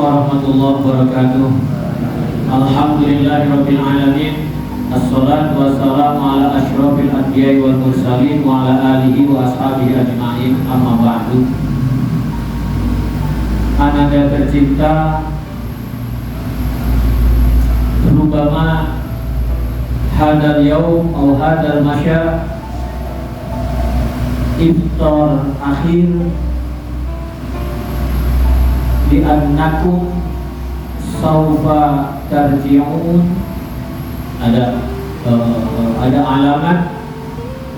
warahmatullahi wabarakatuh. Alhamdulillahirabbil alamin. Assalatu wassalamu ala asyrofil anbiya'i wal mursalin wa ala alihi wa ashabihi ajma'in. Amma ba'du. Ananda tercinta, rubama hadal yaum atau hadal masya iftar akhir di annakum saufa tarji'un. Ada alamat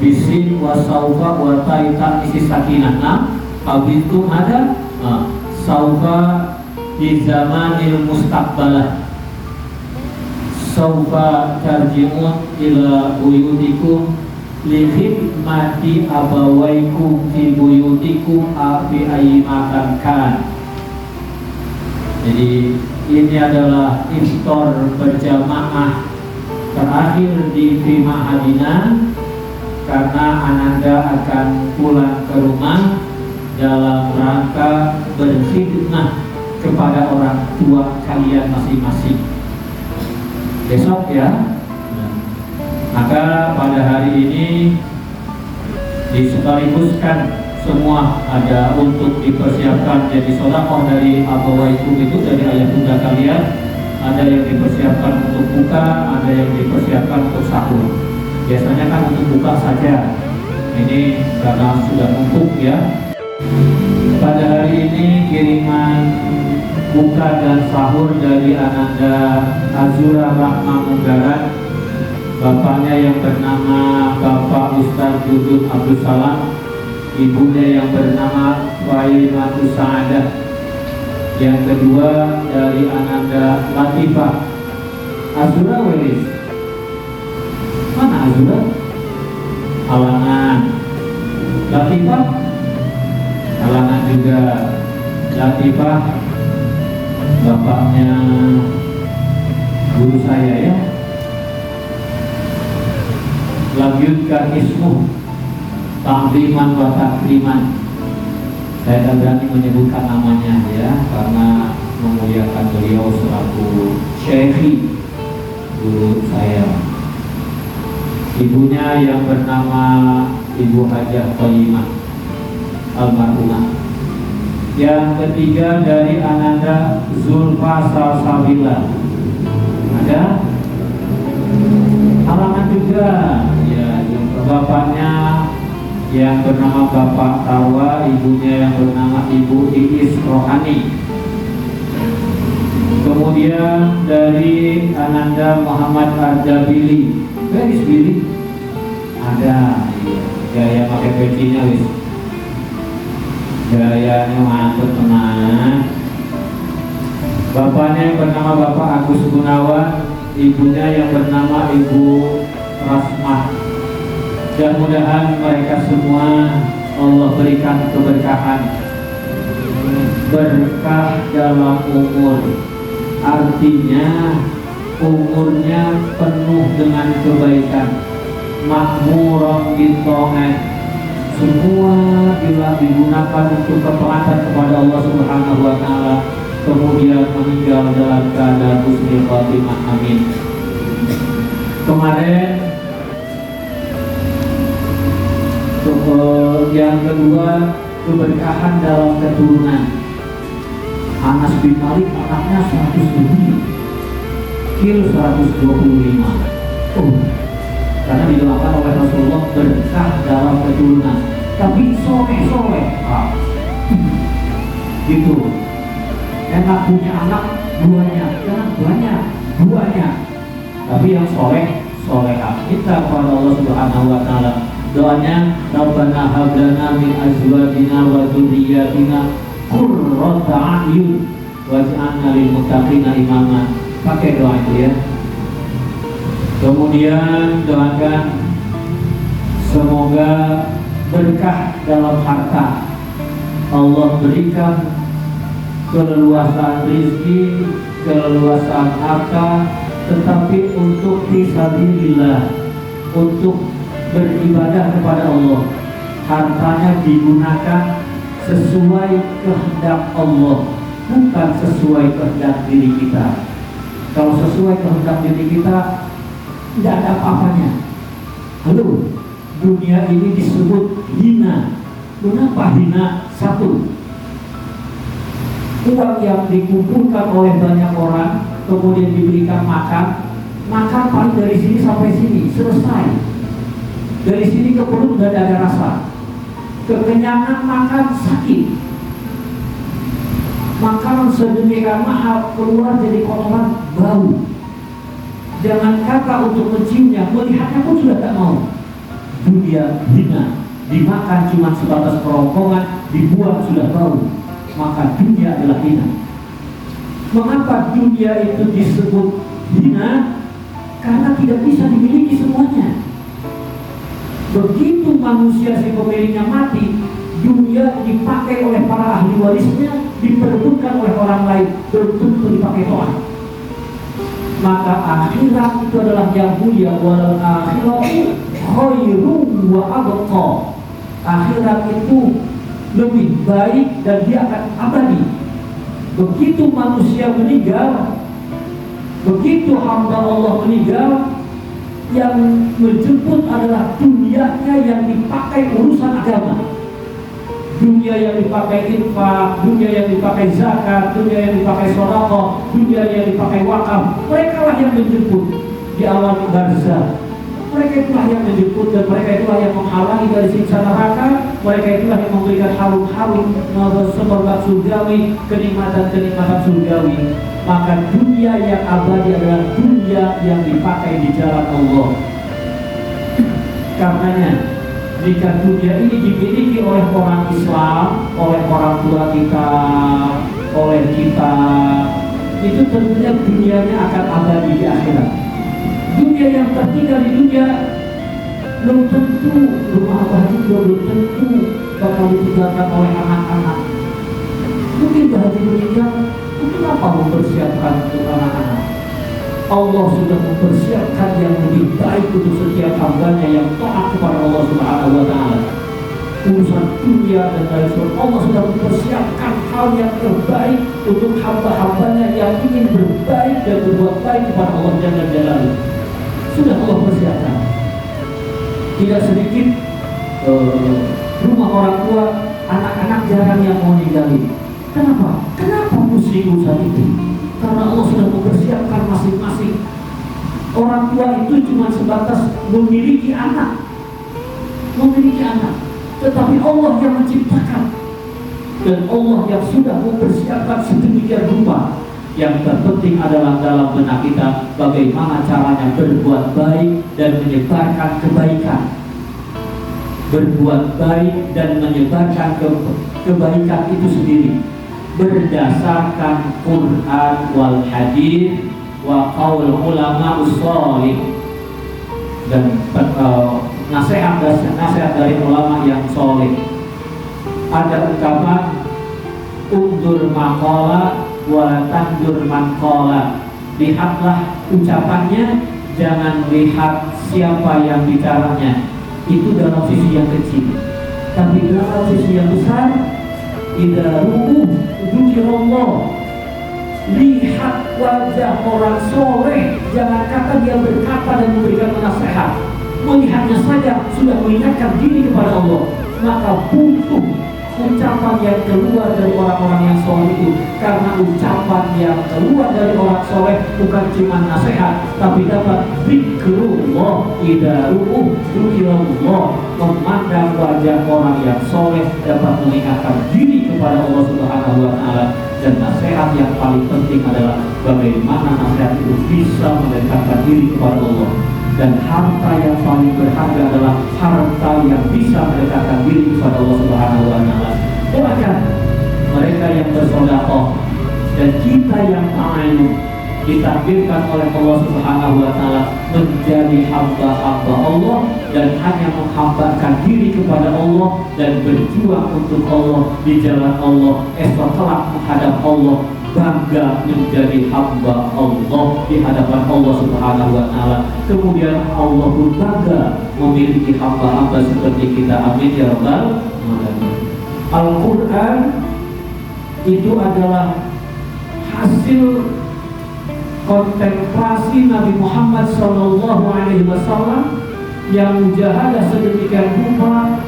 bisin wa saufa wa taita isi sakinah. Itu ada saufa di zamanil mustaqbalah. Saufa tarji'un ila buyutikum li khidmati abawaikum fi buyutikum fi ayyi makan kan. Jadi ini adalah iftar berjamaah terakhir di Fima Hadina, karena Ananda akan pulang ke rumah dalam rangka berkhidmah kepada orang tua kalian masing-masing. Besok ya. Maka pada hari ini disekaligus,kan semua ada untuk dipersiapkan jadi sedekah dari abawaikum, itu dari ayah bunda kalian. Ada yang dipersiapkan untuk buka, ada yang dipersiapkan untuk sahur. Biasanya kan untuk buka saja. Ini karena sudah numpuk ya. Pada hari ini kiriman buka dan sahur dari Ananda Azura Rahma Munggaran. Bapaknya yang bernama Bapak Ustaz Dudut Abdul Salam, ibunya yang bernama Faimatus Sa'adah. Yang kedua dari Ananda Latifah Azura Welis. Mana Azura? Halangan. Latifah halangan juga. Latifah bapaknya guru saya ya. Lanjutkan ismu ta'ziman wa takriman. Saya tidak berani menyebutkan namanya ya, karena memuliakan beliau selaku syekhi guru saya. Ibunya yang bernama Ibu Hajah Qayyimah almarhumah. Yang ketiga dari Ananda Zulfa Salsabila. Ada halangan juga ya, bapaknya yang bernama Bapak Tawa, ibunya yang bernama Ibu Iis Rohani. Kemudian dari Ananda Muhammad Ardabili, Garis Bili ada, gaya pakai pecinya wis, gayanya mantep tenang. Bapaknya yang bernama Bapak Agus Gunawan, ibunya yang bernama Ibu Rasmah. Mudah-mudahan mereka semua Allah berikan keberkahan, berkah dalam umur, artinya umurnya penuh dengan kebaikan, makmuron bito'ah, semua bila digunakan untuk ketaatan kepada Allah Subhanahu wa Ta'ala, kemudian meninggal dalam keadaan husnul khotimah, amin. Kemarin yang kedua, keberkahan dalam keturunan. Anas bin Malik anaknya 100 lebih, kil 125. Karena didoakan oleh Rasulullah berkah dalam keturunan. Tapi soleh gitu. Enak punya anak duanya, jangan banyak duanya. Tapi yang solehah. Kita kepada Allah Subhanahu wa Ta'ala. Doanya, Rabbana hab lana min azwajina wa dzurriyyatina qurrata a'yun waj'alna lil muttaqina imama. Pakai doa itu ya. Kemudian doakan semoga berkah dalam harta. Allah berikan keleluasaan rezeki, keleluasaan harta, tetapi untuk fisabilillah, untuk beribadah kepada Allah. Hartanya digunakan sesuai kehendak Allah, bukan sesuai kehendak diri kita. Kalau sesuai kehendak diri kita, tidak ada apa-apanya. Halo, dunia ini disebut hina. Mengapa hina? Satu, uang yang dikumpulkan oleh banyak orang, kemudian diberikan makan paling dari sini sampai sini, selesai. Dari sini ke perut tidak ada rasa. Kekenyangan makan sakit. Makanan sedemikian mahal keluar jadi kotoran, bau. Jangan kata untuk menciumnya, melihatnya pun sudah tak mau. Dunia hina, dimakan cuma sebatas kerongkongan, dibuang sudah bau. Maka dunia adalah hina. Mengapa dunia itu disebut hina? Karena tidak bisa dimiliki semuanya. Begitu manusia si pemiliknya mati, dunia dipakai oleh para ahli warisnya, diperebutkan oleh orang lain, belum tentu dipakai Tuhan. Maka akhirat itu adalah yang mulia. Wal akhiratu khairun wa abqa. Akhirat itu lebih baik dan dia akan abadi. Begitu manusia meninggal, begitu hamba Allah meninggal, yang menjemput adalah dunianya yang dipakai urusan agama. Dunia yang dipakai infak, dunia yang dipakai zakat, dunia yang dipakai sedekah, dunia yang dipakai wakaf. Mereka lah yang menjemput di alam barzah. Mereka itulah yang menjemput dan mereka itulah yang menghalangi dari siksa neraka. Mereka itulah yang memberikan harum-harum semerbak surgawi, kenikmatan-kenikmatan surgawi. Maka dunia yang abadi adalah dunia yang dipakai di jalan Allah. Karenanya, jika dunia ini dimiliki oleh orang Islam, oleh orang tua kita, oleh kita, itu tentunya dunianya akan abadi di akhirat. Dunia yang tertinggal di dunia belum tentu, rumah Pak Haji juga belum tentu bakal ditinggalkan oleh anak-anak. Mungkin Pak Haji meninggal, kenapa mempersiapkan untuk anak-anak? Allah sudah mempersiapkan yang lebih baik untuk setiap hambanya yang taat kepada Allah Subhanahu wa Ta'ala. Urusan dunia dan lain sebagainya, Allah sudah mempersiapkan hal yang terbaik untuk hamba-hambanya yang ingin berbaik dan berbuat baik kepada Allah Jalla Jalaluhu. Sudah Allah persiapkan. Tidak sedikit rumah orang tua, anak-anak jarang yang mau ninggalin. Kenapa? Kenapa pusing urusan itu? Karena Allah sudah mempersiapkan masing-masing. Orang tua itu cuma sebatas memiliki anak, tetapi Allah yang menciptakan dan Allah yang sudah mempersiapkan sedemikian rupa. Yang terpenting adalah dalam benak kita bagaimana caranya berbuat baik dan menyebarkan kebaikan. Berbuat baik dan menyebarkan kebaikan itu sendiri berdasarkan Quran wal hadis wa qaul ulama ussolih dan nasihat dari ulama yang soleh. Ada ungkapan undur maqala wa tandur maqala. Lihatlah ucapannya, jangan lihat siapa yang bicaranya. Itu dalam sisi yang kecil. Tapi dalam sisi yang besar, idza ru'u dzikirullah, lihat wajah orang soleh, jangan kata dia berkata dan memberikan nasihat, melihatnya saja sudah mengingatkan diri kepada Allah. Maka butuh ucapan yang keluar dari orang-orang yang soleh itu, karena ucapan yang keluar dari orang soleh bukan cuma nasihat, tapi dapat zikrullah, idza ru'u dzikirullah, memandang wajah orang yang soleh dapat mengingatkan diri kepada Allah Subhanahu wa Ta'ala. Dan nasihat yang paling penting adalah bagaimana nasihat itu bisa mendekatkan diri kepada Allah. Dan harta yang paling berharga adalah harta yang bisa mendekatkan diri kepada Allah Subhanahu wa Ta'ala. Doakan mereka yang bersedekah dan kita yang ta'alum ditakdirkan oleh Allah Subhanahu wa Ta'ala menjadi hamba-hamba Allah dan hanya menghambakan diri kepada Allah dan berjuang untuk Allah di jalan Allah. Esok kelak menghadap Allah, bangga menjadi hamba Allah di hadapan Allah Subhanahu wa Ta'ala. Kemudian Allah pun bangga memiliki hamba-hamba seperti kita. Amin ya rabbal alamin. Al-Quran itu adalah hasil kontemplasi Nabi Muhammad SAW yang mujahadah sedemikian rupa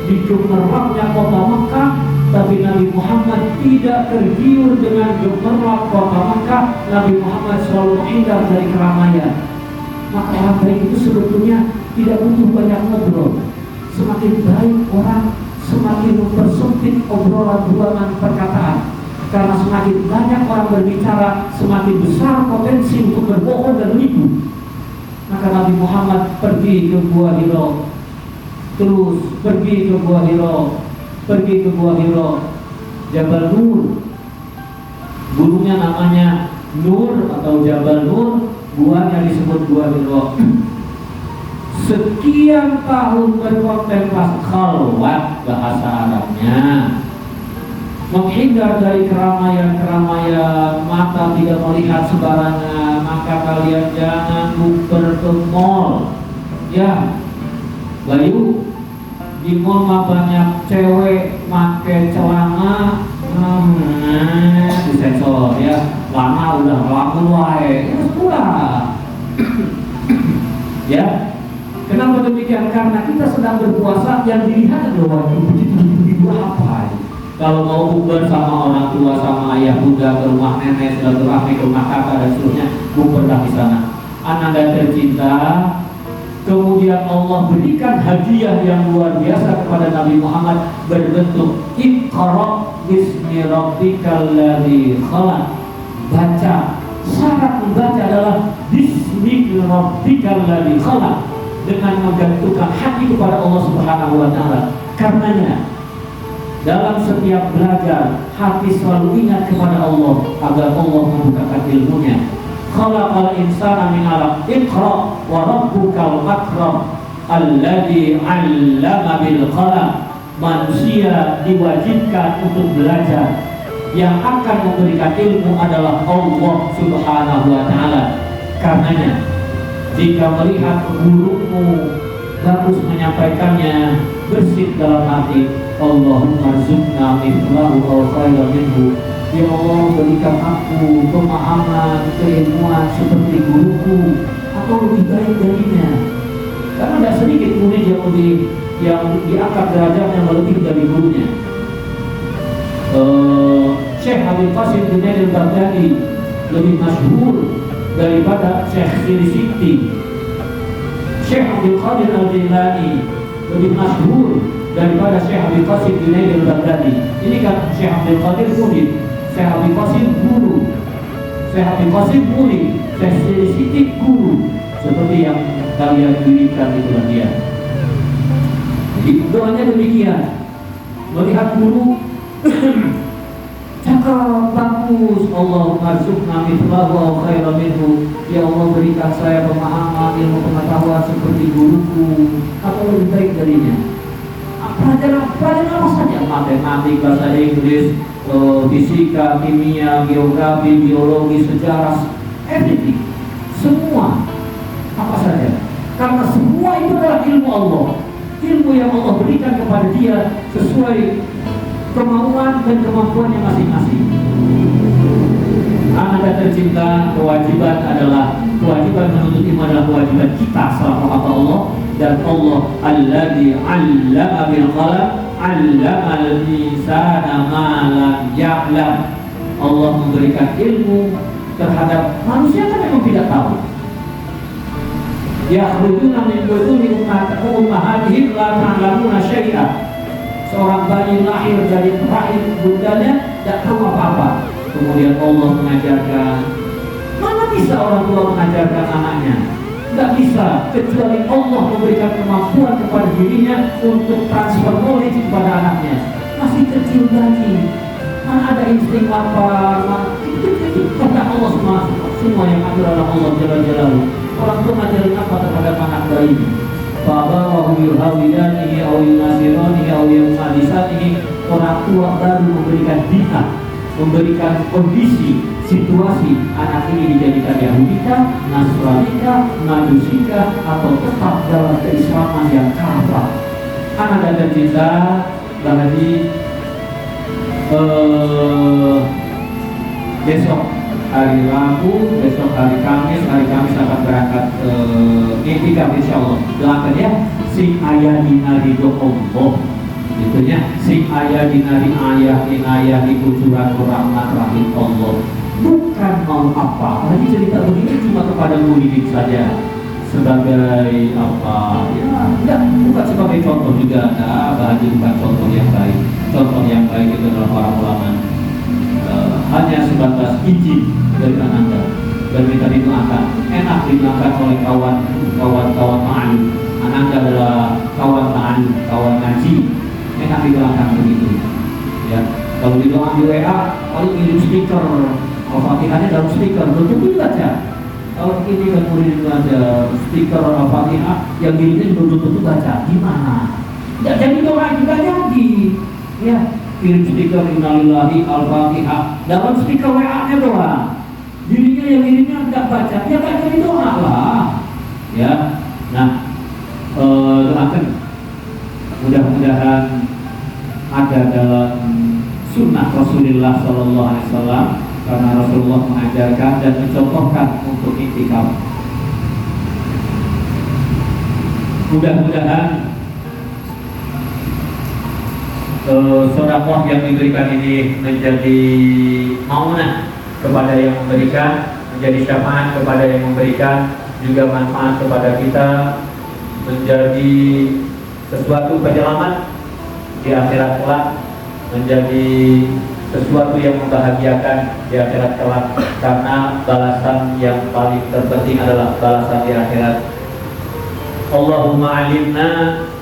di gemerlapnya kota Mekah, tapi Nabi Muhammad tidak tergiur dengan gemerlap kota Mekah. Nabi Muhammad selalu menghindar dari keramaian. Maka orang baik itu sebetulnya tidak butuh banyak ngobrol. Semakin baik orang, semakin mempersempit obrolan ruangan perkataan. Karena semakin banyak orang berbicara, semakin besar potensi untuk berbohong dan menipu. Maka Nabi Muhammad pergi ke Gua Hira, terus pergi ke Gua Hira, pergi ke Gua Hira, Jabal Nur, gunungnya namanya Nur atau Jabal Nur, guanya disebut Gua Hira. Sekian tahun berkontemplasi khalwat bahasa Arabnya, menghindar dari keramaian-keramaian, mata tidak melihat sembarangan. Maka kalian jangan bukber ke mall. Ya, Bayu, di mall mah banyak cewek make celana, disensor ya, lama udah ngelamun wae, ya sudah. Ya, kenapa demikian? Karena kita sedang berpuasa, yang dilihat adalah begitu apa? Kalau mau bukber sama orang tua, sama ayah bunda, ke rumah nenek, silaturahmi ke rumah kakak dan seterusnya, bukberlah di sana. Ananda tercinta, kemudian Allah berikan hadiah yang luar biasa kepada Nabi Muhammad berbentuk Iqra bismi rabbikal ladzi khalaq. Baca, syarat membaca adalah bismi rabbikal ladzi khalaq, dengan menggantungkan hati kepada Allah Subhanahu wa taala. Karenanya dalam setiap belajar, hati selalu ingat kepada Allah agar Allah membukakan ilmunya. Khalaqal insana min 'alaq, Iqra wa rabbukal akram alladzi 'allama bil qalam. Manusia diwajibkan untuk belajar. Yang akan memberikan ilmu adalah Allah Subhanahu wa taala. Karenanya, jika melihat gurumu bagus menyampaikannya, bersih dalam hati, Allahumma rzuqna mithlahu aw khairan minhu. Ya Allah, berikan aku pemahaman, keilmuan seperti guruku atau lebih baik darinya. Karena tidak sedikit murid yang diangkat derajatnya melebihi dari gurunya. Syekh Abdul Qasim Junaid al-Baghdadi lebih masyhur daripada Syekh Siti. Syekh Abdul Qadir al-Jilani lebih masyhur daripada Syekh Abdul Qasim Junaid al-Baghdadi. Ini kan Syekh Abdul Qadir murid, Syekh Abdul Qasim guru, Syekh Abdul Qasim murid, Syekh Siti guru. Seperti yang kalian dirikan itulah dia. Jadi doanya demikian. Melihat guru cakap bagus, Allahumma rzuqna mithlahu aw khairan minhu. Ya Allah, berikan saya pemahaman, ilmu pengetahuan seperti guruku atau lebih baik darinya. Pelajaran apa saja, matematik, bahasa Inggris, fisika, kimia, geografi, biologi, sejarah, everything, semua apa saja. Karena semua itu adalah ilmu Allah, ilmu yang Allah berikan kepada dia sesuai kemauan dan kemampuannya masing-masing. Anak tercinta, kewajiban menuntut ilmu adalah kewajiban kita selaku hamba Allah. Dan Allah alladzi 'allama bil qalam 'allamal insana ma lam ya'lam. Allah memberikan ilmu terhadap manusia kan memang tidak tahu. Yakhrujuna min butuni ummahatihim la ta'lamuna syai'an. Seorang bayi lahir dari rahim bundanya tidak tahu apa-apa. Kemudian Allah mengajarkan. Mana bisa orang tua mengajarkan anaknya? Tidak bisa, kecuali Allah memberikan kemampuan kepada dirinya untuk transfer knowledge kepada anaknya. Masih kecil lagi, mana ada insting lapar, itu kepada Allah semua yang ada dalam Allah Jalla. Orang tua mengajarkan apa terhadap anak bayi? Bahawa yuhawidanihi aw yunasiranihi aw yumalisanihi. Orang tua baru memberikan bina, memberikan kondisi, situasi anak ini dijadikan Yahudika, Nasranika, Majusika, atau tetap dalam keislaman yang kafir. Anak dan tercinta, Bang Haji, besok hari Rabu, besok hari Kamis akan berangkat ke Iktikaf insyaallah. Doakan ya, sing aya dina ridho Allah. Itunya sing aya dina ayah di kucuran rahmat rahim Allah. Bukan mau apa. Tadi cerita begini cuma kepada murid saja. Sebagai apa? Ya, enggak, bukan sebagai contoh juga. Nah, bahagia bukan contoh yang baik. Contoh yang baik itu adalah para ulama. Hanya sebatas izin dari Anda dan minta didoakan. Enak didoakan oleh kawan-kawan ma'an. Anda adalah kawan ma'an, kawan ngaji. Enak didoakan begitu. Ya, kalau didoakan di WA, kalau kirim stiker Al-Fatihahnya dalam stiker, betul saja. Kalau ini kan murid itu ada stiker Al-Fatihah yang kirimnya betul baca, gimana? Tidak jadi doa juga jadi. Ya, kirim stiker innalillahi Al-Fatihah dalam stiker WA-nya doa. Dirinya yang kirimnya tidak baca, ya tak jadi doa lah. Ya, nah doakan. Mudah-mudahan ada dalam sunnah Rasulullah SAW, karena Rasulullah mengajarkan dan mencontohkan untuk iktikaf. Mudah-mudahan sedekah yang diberikan ini menjadi maunah kepada yang memberikan, menjadi syafaat kepada yang memberikan, juga manfaat kepada kita, menjadi sesuatu penyelamat di akhirat kelak, menjadi sesuatu yang membahagiakan di akhirat kelak, karena balasan yang paling terpenting adalah balasan di akhirat. Allahumma alimna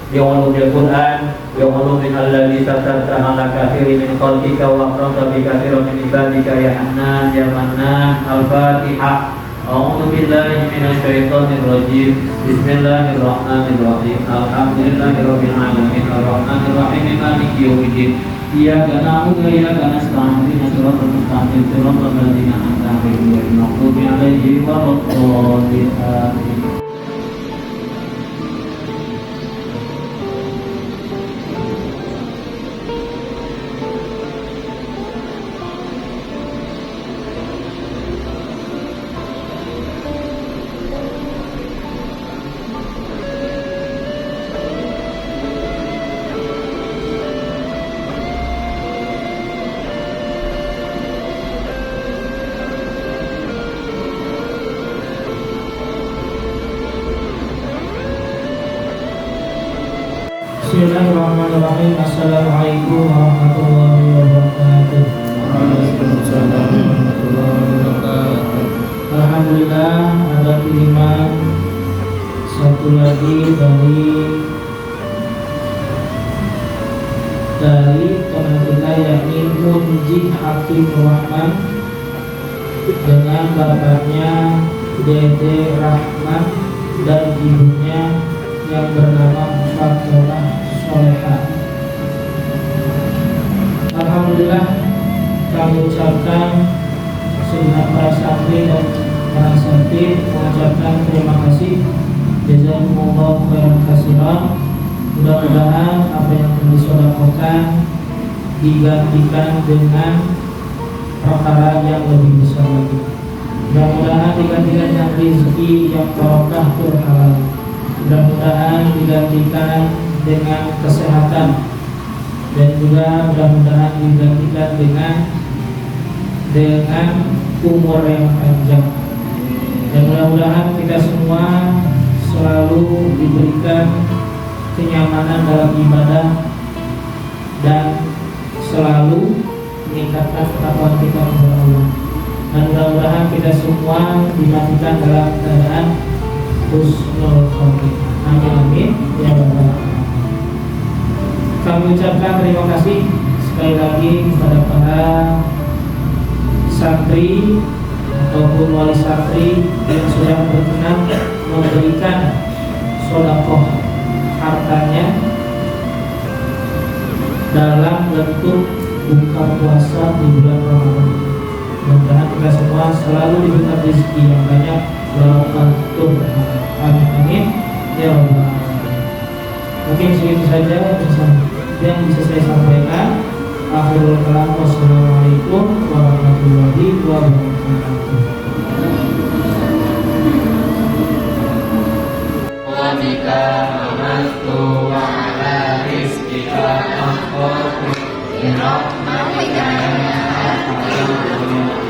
bi ulumil Qur'an wa ulumin alladzi satarta ala katsiri min khalqika wa aqrarta bi katsirin min ibadika ya Hannan ya Mannan. Al-Fatihah. A'udzu billahi minasy syaithanir rajim. Bismillahirrahmanirrahim. Alhamdulillahirabbil alamin arrahmanir rahim maliki yaumiddin. Iyyaka na'budu wa iyyaka nasta'in ihdinas siratal mustaqim siratal ladzina an'amta 'alaihim ghairil maghdubi 'alaihim waladdallin. Amin. Bismillahirrahmanirrahim. Assalamualaikum warahmatullahi wabarakatuh. Waalaikumsalam warahmatullahi wabarakatuh. Alhamdulillah, ada kiriman satu lagi dari teman kita, yakni Munji Hakim Rahman, dengan bapaknya Dede Rahman dan ibunya yang bernama Fatimah Solehah. Alhamdulillah, kami ucapkan segenap para santri dan para santri mengucapkan terima kasih. Jazakumullah khairan katsiran. Mudah-mudahan apa yang telah disedekahkan digantikan dengan perkara yang lebih besar lagi. Mudah-mudahan digantikan dengan rezeki yang barokah halal. Mudah-mudahan digantikan dengan kesehatan, dan juga mudah-mudahan digantikan dengan umur yang panjang. Dan mudah-mudahan kita semua selalu diberikan kenyamanan dalam ibadah dan selalu meningkatkan ketakwaan kita kepada Allah. Dan mudah-mudahan kita semua dimatikan dalam keadaan husnul khotimah. Amin amin ya rabbal alamin. Kami ucapkan terima kasih sekali lagi kepada para santri ataupun wali santri yang sudah berkenan memberikan sedekah hartanya dalam bentuk buka puasa di bulan Ramadan. Mudah-mudahan kita semua selalu diberikan rezeki yang banyak, barokah. Amin amin ya rabbal alamin. Mungkin segitu saja yang bisa saya sampaikan. Akhirul kalam, wassalamualaikum warahmatullahi wabarakatuh. Wabika amantu wa ala rizkika aqwatu Birahmatika ya arhamar rahimin.